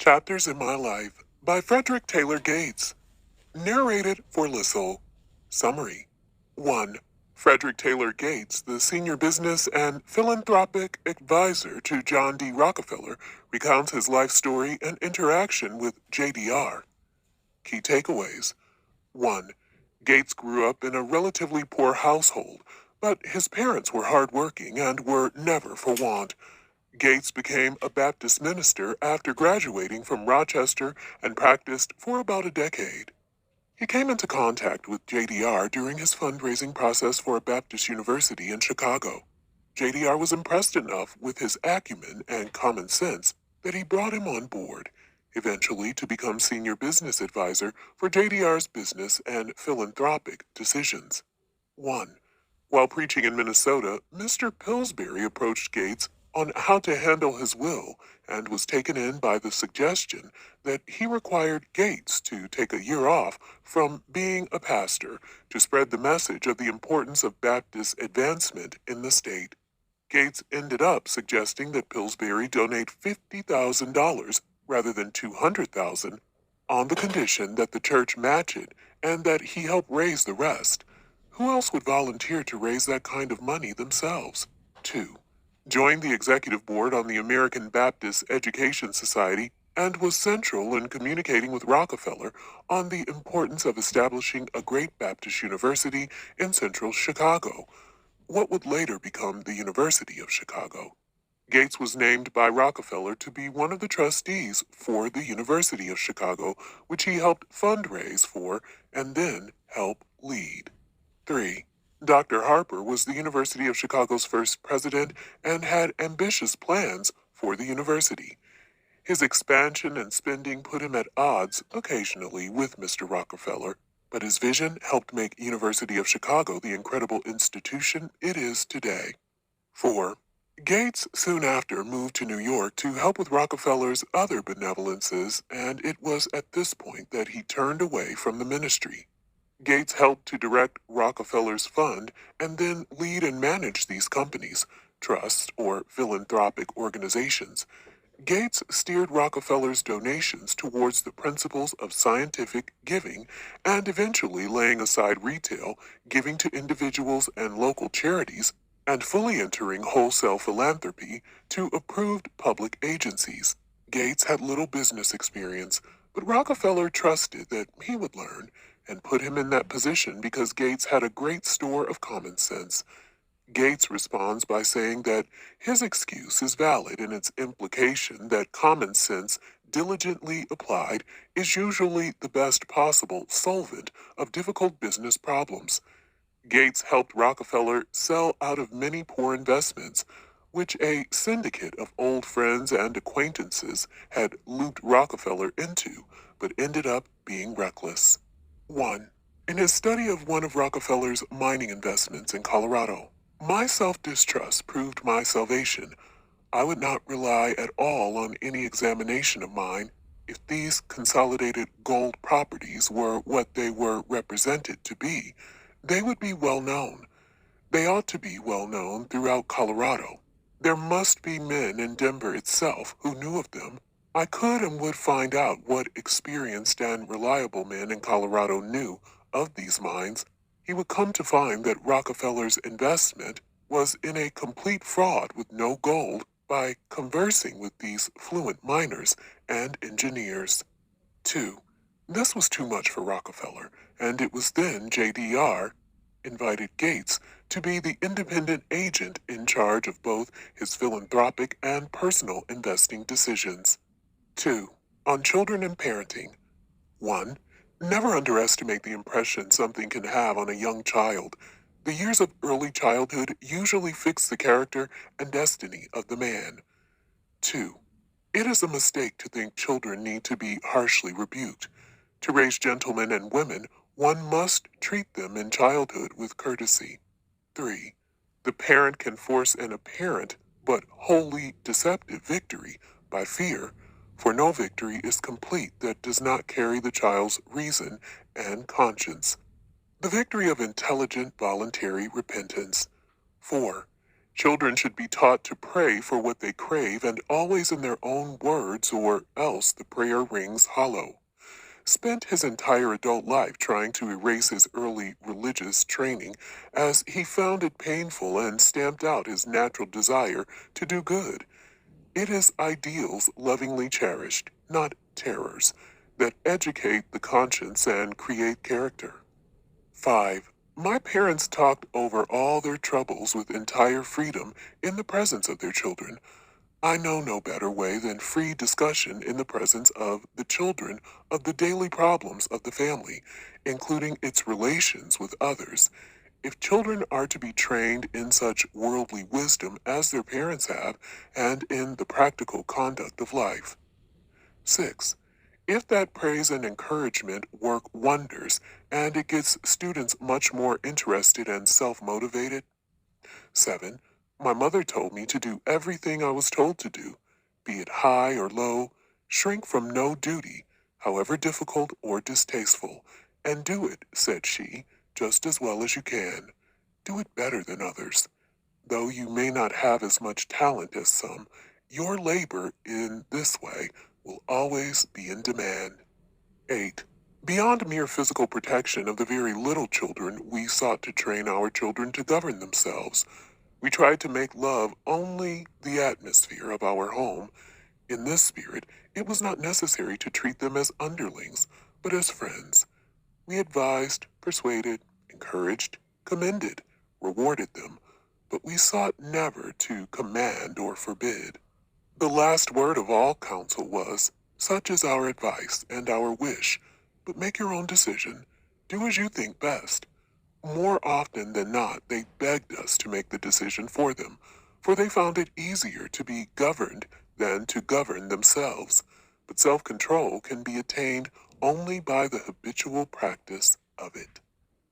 Chapters in My Life by Frederick Taylor Gates. Narrated for Lissel. Summary. 1. Frederick Taylor Gates, the senior business and philanthropic advisor to John D. Rockefeller, recounts his life story and interaction with JDR. Key takeaways. 1. Gates grew up in a relatively poor household, but his parents were hardworking and were never for want. Gates became a Baptist minister after graduating from Rochester and practiced for about a decade. He came into contact with JDR during his fundraising process for a Baptist university in Chicago. JDR was impressed enough with his acumen and common sense that he brought him on board, eventually to become senior business advisor for JDR's business and philanthropic decisions. 1. While preaching in Minnesota, Mr. Pillsbury approached Gates on how to handle his will and was taken in by the suggestion that he required Gates to take a year off from being a pastor to spread the message of the importance of Baptist advancement in the state. Gates ended up suggesting that Pillsbury donate $50,000 rather than $200,000 on the condition that the church match it and that he help raise the rest. Who else would volunteer to raise that kind of money themselves? 2. Joined the executive board on the American Baptist Education Society and was central in communicating with Rockefeller on the importance of establishing a great Baptist university in central Chicago, what would later become the University of Chicago. Gates was named by Rockefeller to be one of the trustees for the University of Chicago, which he helped fundraise for and then help lead. 3. Dr. Harper was the University of Chicago's first president and had ambitious plans for the university. His expansion and spending put him at odds occasionally with Mr. Rockefeller, but his vision helped make University of Chicago the incredible institution it is today. 4. Gates soon after moved to New York to help with Rockefeller's other benevolences, and it was at this point that he turned away from the ministry. Gates helped to direct Rockefeller's fund and then lead and manage these companies, trusts, or philanthropic organizations. Gates steered Rockefeller's donations towards the principles of scientific giving and eventually laying aside retail, giving to individuals and local charities, and fully entering wholesale philanthropy to approved public agencies. Gates had little business experience, but Rockefeller trusted that he would learn and put him in that position because Gates had a great store of common sense. Gates responds by saying that his excuse is valid in its implication that common sense, diligently applied, is usually the best possible solvent of difficult business problems. Gates helped Rockefeller sell out of many poor investments, which a syndicate of old friends and acquaintances had looped Rockefeller into, but ended up being reckless. 1. In his study of one of Rockefeller's mining investments in Colorado, my self-distrust proved my salvation. I would not rely at all on any examination of mine if these consolidated gold properties were what they were represented to be. They would be well known. They ought to be well known throughout Colorado. There must be men in Denver itself who knew of them. I could and would find out what experienced and reliable men in Colorado knew of these mines. He would come to find that Rockefeller's investment was in a complete fraud with no gold by conversing with these fluent miners and engineers. 2. This was too much for Rockefeller, and it was then JDR invited Gates to be the independent agent in charge of both his philanthropic and personal investing decisions. 2. On children and parenting. 1. Never underestimate the impression something can have on a young child. The years of early childhood usually fix the character and destiny of the man. 2. It is a mistake to think children need to be harshly rebuked. To raise gentlemen and women, one must treat them in childhood with courtesy. 3. The parent can force an apparent but wholly deceptive victory by fear, for no victory is complete that does not carry the child's reason and conscience. The victory of intelligent voluntary repentance. 4. Children should be taught to pray for what they crave and always in their own words, or else the prayer rings hollow. Spent his entire adult life trying to erase his early religious training as he found it painful and stamped out his natural desire to do good. It is ideals lovingly cherished, not terrors, that educate the conscience and create character. 5. My parents talked over all their troubles with entire freedom in the presence of their children. I know no better way than free discussion in the presence of the children of the daily problems of the family, including its relations with others. If children are to be trained in such worldly wisdom as their parents have, and in the practical conduct of life. 6. If that praise and encouragement work wonders, and it gets students much more interested and self-motivated. 7. My mother told me to do everything I was told to do, be it high or low, shrink from no duty, however difficult or distasteful, and do it, said she, just as well as you can. Do it better than others. Though you may not have as much talent as some, your labor in this way will always be in demand. 8. Beyond mere physical protection of the very little children, we sought to train our children to govern themselves. We tried to make love only the atmosphere of our home. In this spirit, it was not necessary to treat them as underlings, but as friends. We advised, persuaded, encouraged, commended, rewarded them, but we sought never to command or forbid. The last word of all counsel was, such is our advice and our wish, but make your own decision. Do as you think best. More often than not, they begged us to make the decision for them, for they found it easier to be governed than to govern themselves. But self-control can be attained only by the habitual practice of it.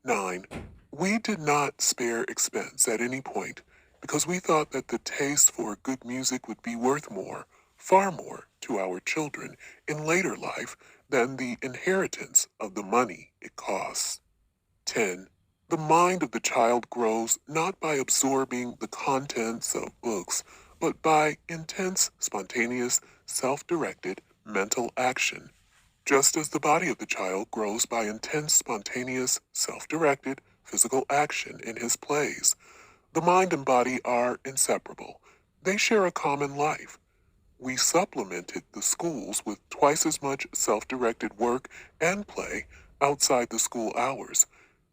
9. We did not spare expense at any point, because we thought that the taste for good music would be worth more, far more, to our children in later life than the inheritance of the money it costs. 10. The mind of the child grows not by absorbing the contents of books, but by intense, spontaneous, self-directed mental action, just as the body of the child grows by intense, spontaneous, self-directed physical action in his plays. The mind and body are inseparable. They share a common life. We supplemented the schools with twice as much self-directed work and play outside the school hours.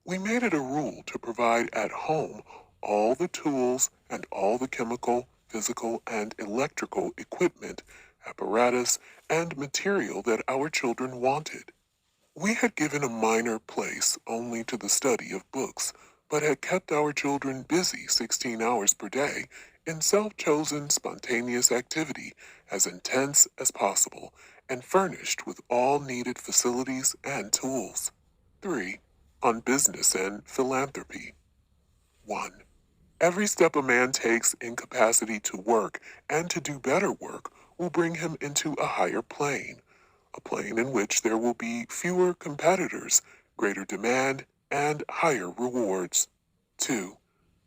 We made it a rule to provide at home all the tools and all the chemical, physical, and electrical equipment, apparatus, and material that our children wanted. We had given a minor place only to the study of books, but had kept our children busy 16 hours per day in self-chosen spontaneous activity as intense as possible and furnished with all needed facilities and tools. 3. On business and philanthropy. 1. Every step a man takes in capacity to work and to do better work will bring him into a higher plane, a plane in which there will be fewer competitors, greater demand, and higher rewards. 2.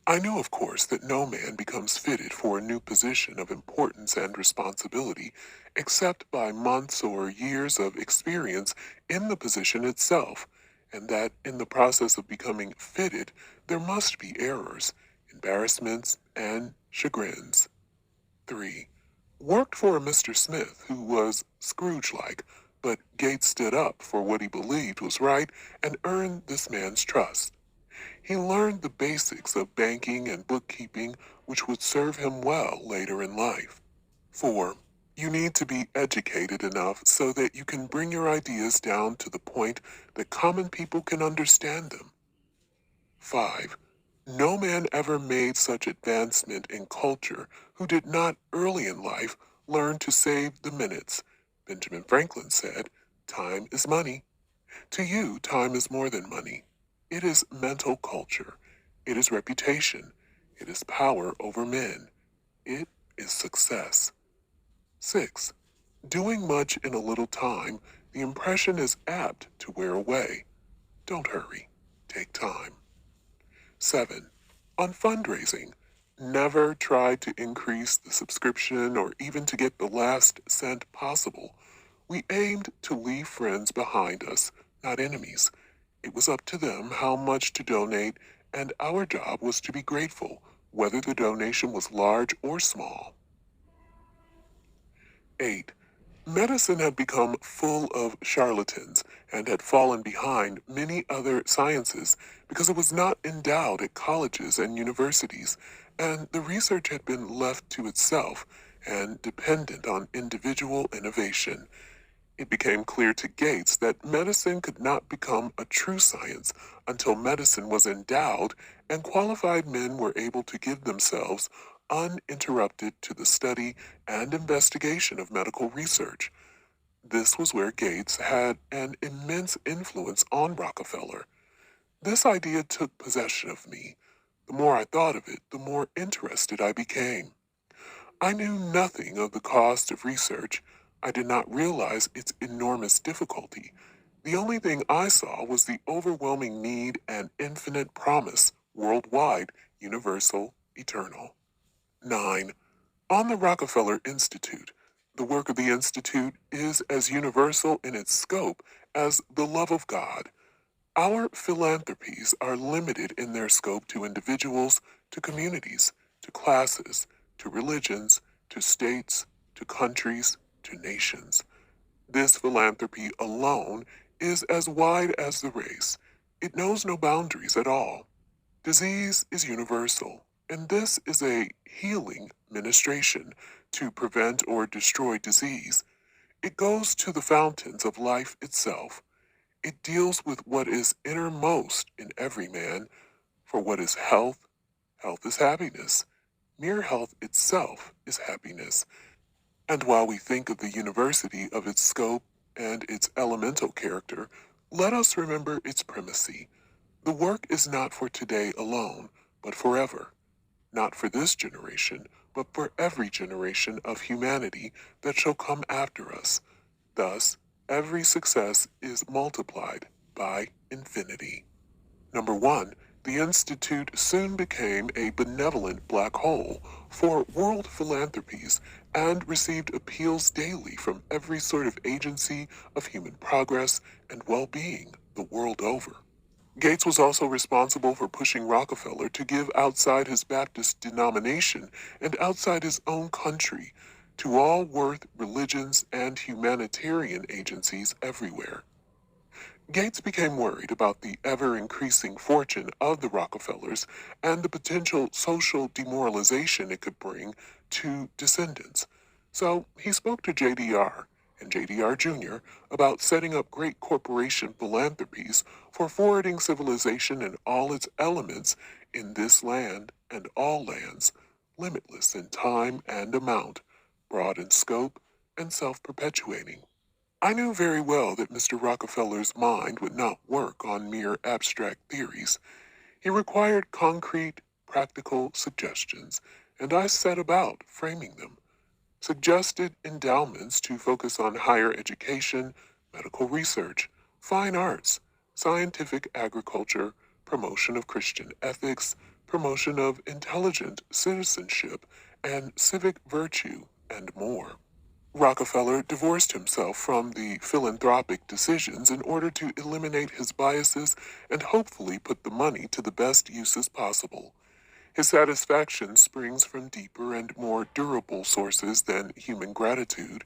I knew, of course, that no man becomes fitted for a new position of importance and responsibility except by months or years of experience in the position itself, and that in the process of becoming fitted there must be errors, embarrassments, and chagrins. 3. Worked for a Mr. Smith who was Scrooge-like, but Gates stood up for what he believed was right and earned this man's trust. He learned the basics of banking and bookkeeping, which would serve him well later in life. 4. You need to be educated enough so that you can bring your ideas down to the point that common people can understand them. 5. No man ever made such advancement in culture who did not early in life learn to save the minutes. Benjamin Franklin said, "Time is money." To you, time is more than money. It is mental culture. It is reputation. It is power over men. It is success. 6. Doing much in a little time, the impression is apt to wear away. Don't hurry. Take time. 7. On fundraising, never tried to increase the subscription or even to get the last cent possible. We aimed to leave friends behind us, not enemies. It was up to them how much to donate, and our job was to be grateful, whether the donation was large or small. 8. Medicine had become full of charlatans and had fallen behind many other sciences because it was not endowed at colleges and universities, and the research had been left to itself and dependent on individual innovation. It became clear to Gates that medicine could not become a true science until medicine was endowed and qualified men were able to give themselves uninterrupted to the study and investigation of medical research. This was where Gates had an immense influence on Rockefeller. This idea took possession of me. The more I thought of it, the more interested I became. I knew nothing of the cost of research. I did not realize its enormous difficulty. The only thing I saw was the overwhelming need and infinite promise, worldwide, universal, eternal. 9. On the Rockefeller Institute, the work of the Institute is as universal in its scope as the love of God. Our philanthropies are limited in their scope to individuals, to communities, to classes, to religions, to states, to countries, to nations. This philanthropy alone is as wide as the race. It knows no boundaries at all. Disease is universal, and this is a healing ministration to prevent or destroy disease. It goes to the fountains of life itself. It deals with what is innermost in every man, for what is health, health is happiness. Mere health itself is happiness. And while we think of the university of its scope and its elemental character, let us remember its primacy. The work is not for today alone, but forever. Not for this generation, but for every generation of humanity that shall come after us. Thus, every success is multiplied by infinity. Number 1. The Institute soon became a benevolent black hole for world philanthropies and received appeals daily from every sort of agency of human progress and well-being the world over. Gates was also responsible for pushing Rockefeller to give outside his Baptist denomination and outside his own country to all worth religions and humanitarian agencies everywhere. Gates became worried about the ever-increasing fortune of the Rockefellers and the potential social demoralization it could bring to descendants. So he spoke to JDR and JDR Jr. about setting up great corporation philanthropies for forwarding civilization and all its elements in this land and all lands, limitless in time and amount, broad in scope, and self-perpetuating. I knew very well that Mr. Rockefeller's mind would not work on mere abstract theories. He required concrete, practical suggestions, and I set about framing them. Suggested endowments to focus on higher education, medical research, fine arts, scientific agriculture, promotion of Christian ethics, promotion of intelligent citizenship, and civic virtue, and more. Rockefeller divorced himself from the philanthropic decisions in order to eliminate his biases and hopefully put the money to the best uses possible. His satisfaction springs from deeper and more durable sources than human gratitude.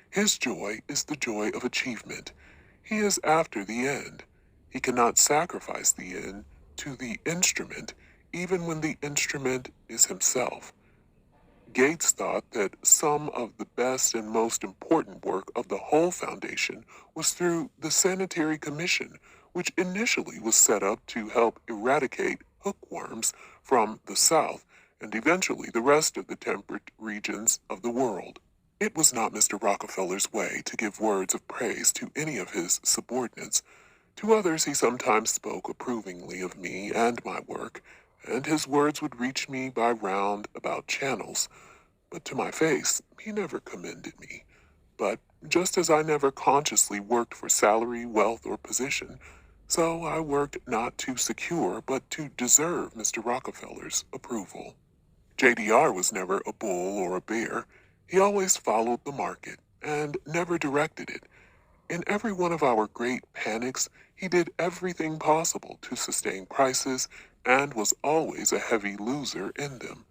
His joy is the joy of achievement. He is after the end. He cannot sacrifice the end to the instrument, even when the instrument is himself. Gates thought that some of the best and most important work of the whole foundation was through the Sanitary Commission, which initially was set up to help eradicate hookworms from the South and eventually the rest of the temperate regions of the world. It was not Mr. Rockefeller's way to give words of praise to any of his subordinates. To others he sometimes spoke approvingly of me and my work, and his words would reach me by roundabout channels. But to my face, he never commended me. But just as I never consciously worked for salary, wealth, or position, so I worked not to secure, but to deserve Mr. Rockefeller's approval. JDR was never a bull or a bear. He always followed the market and never directed it. In every one of our great panics, he did everything possible to sustain prices and was always a heavy loser in them.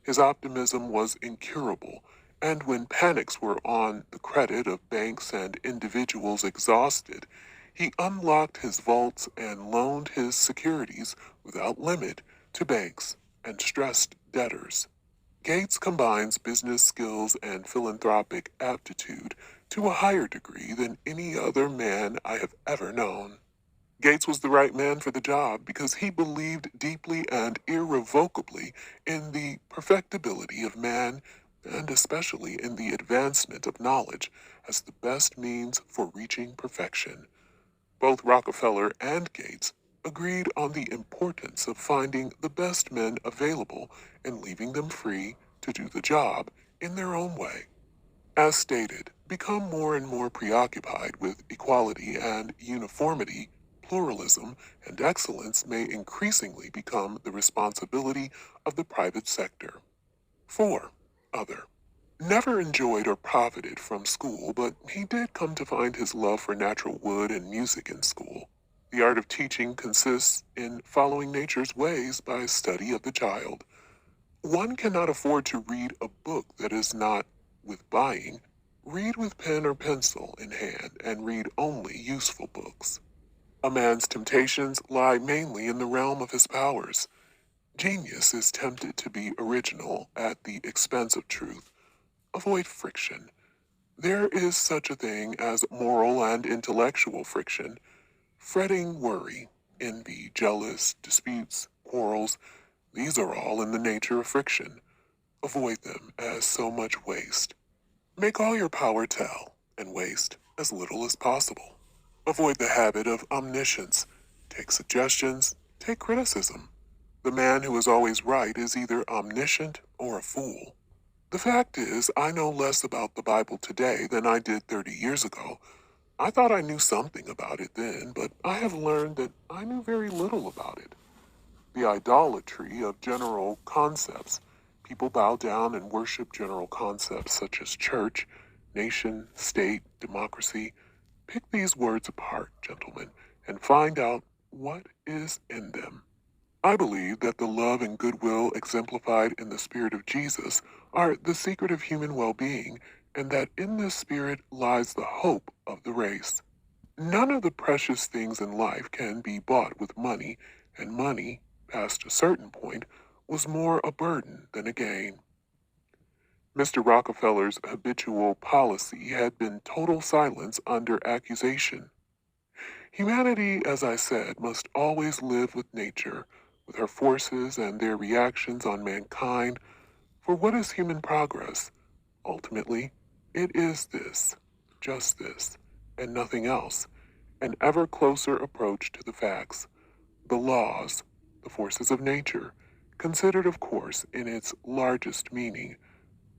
His optimism was incurable, and when panics were on the credit of banks and individuals exhausted, he unlocked his vaults and loaned his securities without limit to banks and stressed debtors. Gates combines business skills and philanthropic aptitude to a higher degree than any other man I have ever known. Gates was the right man for the job because he believed deeply and irrevocably in the perfectibility of man and especially in the advancement of knowledge as the best means for reaching perfection. Both Rockefeller and Gates agreed on the importance of finding the best men available and leaving them free to do the job in their own way. As stated, become more and more preoccupied with equality and uniformity, pluralism, and excellence may increasingly become the responsibility of the private sector. 4. Other. Never enjoyed or profited from school, but he did come to find his love for natural wood and music in school. The art of teaching consists in following nature's ways by study of the child. One cannot afford to read a book that is not with buying. Read with pen or pencil in hand and read only useful books. A man's temptations lie mainly in the realm of his powers. Genius is tempted to be original at the expense of truth. Avoid friction. There is such a thing as moral and intellectual friction. Fretting, worry, envy, jealous, disputes, quarrels, these are all in the nature of friction. Avoid them as so much waste. Make all your power tell, and waste as little as possible. Avoid the habit of omniscience. Take suggestions, take criticism. The man who is always right is either omniscient or a fool. The fact is, I know less about the Bible today than I did 30 years ago. I thought I knew something about it then, but I have learned that I knew very little about it. The idolatry of general concepts. People bow down and worship general concepts such as church, nation, state, democracy. Pick these words apart, gentlemen, and find out what is in them. I believe that the love and goodwill exemplified in the spirit of Jesus are the secret of human well-being, and that in this spirit lies the hope of the race. None of the precious things in life can be bought with money, and money, past a certain point, was more a burden than a gain. Mr. Rockefeller's habitual policy had been total silence under accusation. Humanity, as I said, must always live with nature, with her forces and their reactions on mankind, for what is human progress? Ultimately, it is this, just this, and nothing else, an ever closer approach to the facts, the laws, the forces of nature, considered of course in its largest meaning.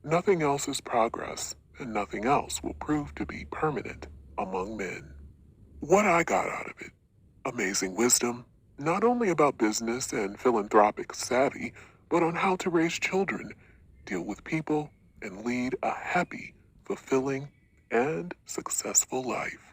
Nothing else is progress, and nothing else will prove to be permanent among men. What I got out of it: amazing wisdom, not only about business and philanthropic savvy, but on how to raise children, deal with people, and lead a happy, fulfilling, and successful life.